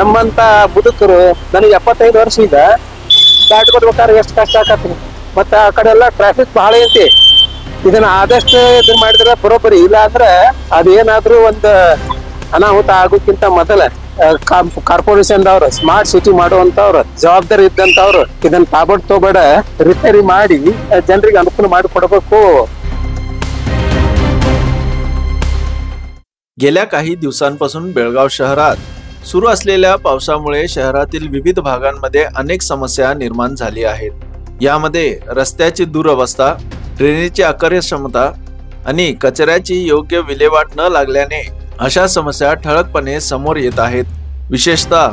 ನಮ್ಮಂತ ಮುದುಕರು ನನಗೆ 75 ವರ್ಷ ಈಗ ದಾಟ್ಕೊಡ್ಬೇಕಾದ್ರೆ ಎಷ್ಟು ಕಷ್ಟ ಆಗತ್ತೆ. ಮತ್ತೆ ಆ ಕಡೆ ಎಲ್ಲ ಟ್ರಾಫಿಕ್ ಬಹಳ ಐತಿ. ಇದನ್ನ ಆದಷ್ಟು ಇದನ್ನ ಮಾಡಿದ್ರೆ ಬರೋಬ್ಬರಿ. ಇಲ್ಲ ಅಂದ್ರೆ ಅದೇನಾದ್ರೂ ಒಂದು ಅನಾಹುತ ಆಗೋಕ್ಕಿಂತ ಮೊದಲ ಕಾರ್ಪೊರೇಷನ್ ದವ್ರು ಸ್ಮಾರ್ಟ್ ಸಿಟಿ ಮಾಡುವಂತವ್ರು ಜವಾಬ್ದಾರಿ ಇದ್ದಂತವ್ರು ಇದನ್ನ ತಾಬಡ್ತೋಬೇಡ ರಿಪೇರಿ ಮಾಡಿ ಜನರಿಗೆ ಅನುಕೂಲ ಮಾಡಿಕೊಡಬೇಕು. गेल्या काही दिवसांपासून बेळगाव शहरात सुरू असलेल्या पावसामुळे शहरातील विविध भागांमध्ये अनेक समस्या निर्माण झाली आहेत. यामध्ये रस्त्याची दुरवस्था, ड्रेनेजची अकार्यक्षमता आणि कचऱ्याची योग्य विल्हेवाट न लागल्याने अशा समस्या ठळकपणे समोर येत आहेत. विशेषतः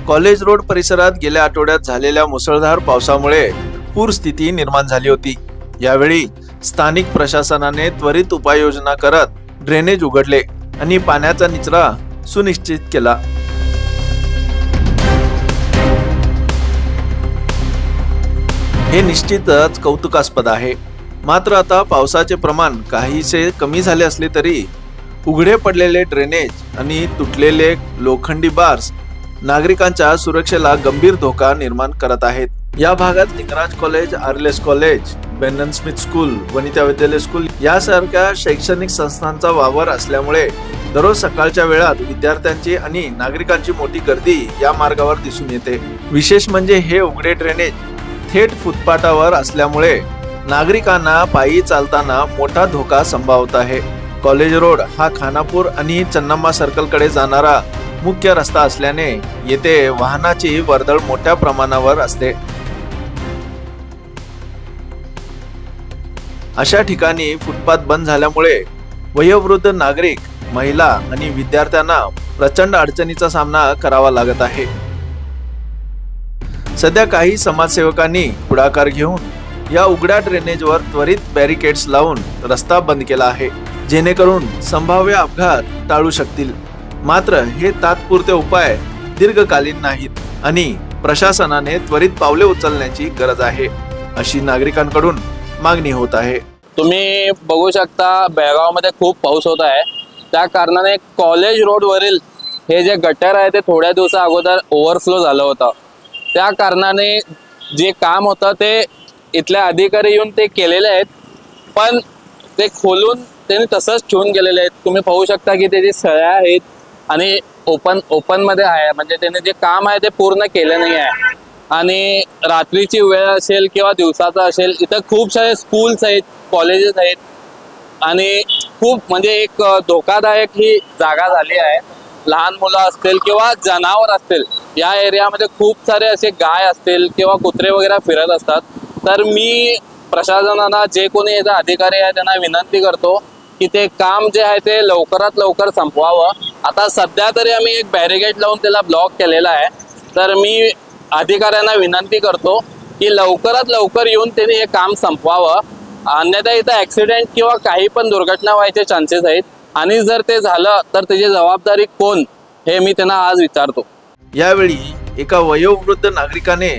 कॉलेज रोड परिसरात गेल्या आठवड्यात झालेल्या मुसळधार पावसामुळे पूरस्थिती निर्माण झाली होती. यावेळी स्थानिक प्रशासनाने त्वरित उपाययोजना करत ड्रेनेज उघडले आणि पाण्याचा निचरा सुनिश्चित केला. हे निश्चितच कौतुकास्पद आहे. मात्र आता पावसाचे प्रमाण काहीसे कमी झाले असले तरी उघडे पडलेले ड्रेनेज आणि तुटलेले लोखंडी बार्स नागरिकांच्या सुरक्षेला गंभीर धोका निर्माण करत आहेत. या भागात Lingaraj college, RLS college, Benen Smith school, Vanita Vidyalaya school यासारख्या शैक्षणिक संस्थांचा वावर असल्यामुळे दररोज सकाळच्या वेळात विद्यार्थ्यांची आणि नागरिकांची मोठी गर्दी या मार्गावर दिसून येते. विशेष म्हणजे हे उघडे ड्रेनेज थेट फुटपाथावर असल्यामुळे नागरिकांना पायी चालताना मोठा धोका संभावत आहे. कॉलेज रोड हा खानापूर आणि चन्नम्मा सर्कल कडे जाणारा मुख्य रस्ता असल्याने येथे वाहनाची वर्दळ मोठ्या प्रमाणावर असते. अशा ठिकाणी फुटपाथ बंद झाल्यामुळे वयोवृद्ध नागरिक, महिला आणि विद्यार्थ्यांना प्रचंड अडचणीचा सामना करावा लागत आहे. सध्या काही समाजसेवकांनी पुढाकार घेऊन या उघड्या ड्रेनेजवर त्वरित बॅरिकेड्स लावून रस्ता बंद केला आहे, जेणेकरून संभाव्य अपघात टाळू शकतील. मात्र हे तात्पुरते उपाय दीर्घकालीन नाहीत आणि प्रशासनाने त्वरित पावले उचलण्याची गरज आहे, अशी नागरिकांकडून मागणी होत आहे. तुम्ही बघू शकता बेळगाव मध्ये खूप पाऊस होत आहे. त्या कारणाने कॉलेज रोड वरील हे जे गटर आहे ते थोड्या दिवसा अगोदर ओव्हरफ्लो झालं होतं. त्या कारणाने जे काम होतं ते इथले अधिकारी येऊन ते केलेले आहेत, पण ते खोलून त्यांनी तसंच ठेवून गेलेले आहेत. तुम्ही पाहू शकता की त्याची सळ्या आहेत आणि ओपन मध्ये आहे, म्हणजे त्याने जे काम आहे ते पूर्ण केलं नाही आहे. आणि रात्रीची वेळ असेल किंवा दिवसाचा असेल, इथं खूप सारे स्कूल्स आहेत, कॉलेजेस आहेत आणि खूप म्हणजे एक धोकादायक ही जागा झाली आहे. लहान मुलं असतील किंवा जनावर असतील, या एरियामध्ये खूप सारे असे गाय असतील किंवा कुत्रे वगैरे फिरत असतात. तर मी प्रशासनाला, जे कोणी याचा अधिकारी आहे त्यांना विनंती करतो की ते काम जे आहे ते लवकरात लवकर संपवावं. आता सध्या तरी आम्ही एक बॅरिकेड लावून त्याला ब्लॉक केलेला आहे. तर मी अधिकाऱ्यांना विनंती करतो की लवकरात लवकर येऊन त्यांनी हे काम संपवावं, अन्यथा इथं ऍक्सिडेंट किंवा काही पण दुर्घटना व्हायचे चान्सेस आहेत. आणि जर ते झालं तर त्याची जबाबदारी कोण, हे मी त्यांना आज विचारतो. यावेळी एका वयोवृद्ध नागरिकाने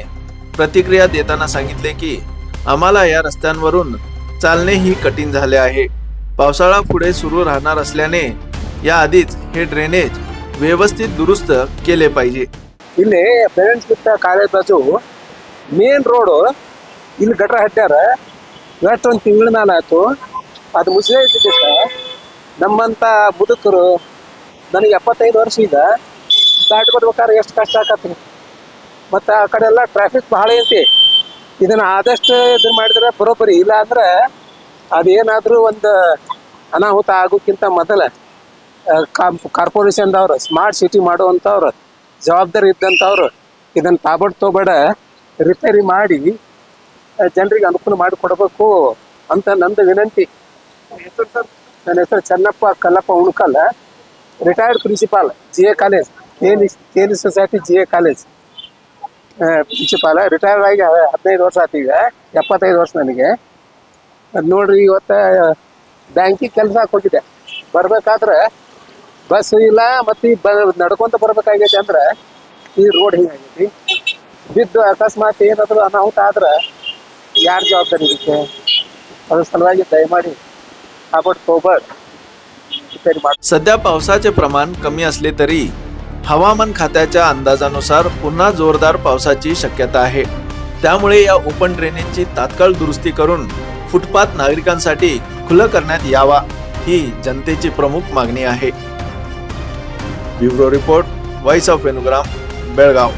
प्रतिक्रिया देताना सांगितले की आम्हाला या रस्त्यांवरून चालणेही कठीण झाले आहे. पावसाळा पुढे सुरू राहणार असल्याने याआधीच हे ड्रेनेज व्यवस्थित दुरुस्त केले पाहिजे. ಇಲ್ಲಿ ಪೇರೆಂಟ್ಸ್ ಬಿಟ್ಟ ಕಾಲೇಜ್ ಬಾಜು ಮೇನ್ ರೋಡು ಇಲ್ಲಿ ಗಟ್ರ ಹಟ್ಟ್ಯಾರ. ಇವತ್ತೊಂದು ತಿಂಗಳ ಮೇಲೆ ಆಯ್ತು. ಅದು ಮುಸ್ಲಿಂ ಬಿಟ್ಟ ನಮ್ಮಂತ ಮುದುಕರು, ನನಗೆ 75 ವರ್ಷ ಈಗ ದಾಟ್ಕೊಡ್ಬೇಕಾದ್ರೆ ಎಷ್ಟು ಕಷ್ಟ ಆಗತ್ತೆ. ಮತ್ತು ಆ ಕಡೆ ಎಲ್ಲ ಟ್ರಾಫಿಕ್ ಬಹಳ ಐತಿ. ಇದನ್ನ ಆದಷ್ಟು ಇದನ್ನ ಮಾಡಿದ್ರೆ ಬರೋಬ್ಬರಿ. ಇಲ್ಲ ಅಂದ್ರೆ ಅದೇನಾದ್ರೂ ಒಂದು ಅನಾಹುತ ಆಗೋಕ್ಕಿಂತ ಮೊದಲ ಕಾರ್ಪೊರೇಷನ್ ದವ್ರು ಸ್ಮಾರ್ಟ್ ಸಿಟಿ ಮಾಡುವಂಥವ್ರು ಜವಾಬ್ದಾರಿ ಇದ್ದಂಥವ್ರು ಇದನ್ನ ತಾಬಡ್ತೋಬೇಡ ರಿಪೇರಿ ಮಾಡಿ ಜನರಿಗೆ ಅನುಕೂಲ ಮಾಡಿಕೊಡಬೇಕು ಅಂತ ನಂದು ವಿನಂತಿ. ನನ್ನ ಹೆಸರು Channappa Kallappa Unkal, retired principal, GA college, KLE society GA college principal. Retired ಆಗಿ 15 ವರ್ಷ ಆಯ್ತು. ಈಗ 75 ವರ್ಷ ನನಗೆ. ಅದು ನೋಡ್ರಿ, ಇವತ್ತು ಬ್ಯಾಂಕಿಗೆ ಕೆಲಸಕ್ಕೆ ಹೋಗಿದ್ದೆ. ಬರ್ಬೇಕಾದ್ರೆ ಬಸ್ ಇಲ್ಲ, ಮತ್ತು ನಡ್ಕೊಂತ ಬರ್ಬೇಕಾಗೈತಿ. ಅಂದ್ರೆ ಈ ರೋಡ್ ಹಿಂಗಾಗೈತಿ. ಬಿದ್ದು ಅಕಸ್ಮಾತ್ ಏನಾದರೂ ಅನಾಹುತ ಆದ್ರೆ ಯಾರು ಜವಾಬ್ದಾರಿ ಇರುತ್ತೆ? ಅದ್ರ ಸಲುವಾಗಿ ದಯಮಾಡಿ ताबडतोब रिपेअर. सध्या पावसाचे प्रमाण कमी असले तरी हवामान खात्याच्या अंदाजानुसार पुन्हा जोरदार पावसाची शक्यता आहे। त्यामुळे या ओपन ड्रेनेजची तात्काळ दुरुस्ती करून फुटपाथ नागरिकांसाठी खुलं करण्यात यावा, ही जनतेची प्रमुख मागणी आहे। Bureau report, voice of Venugram, Belgaum.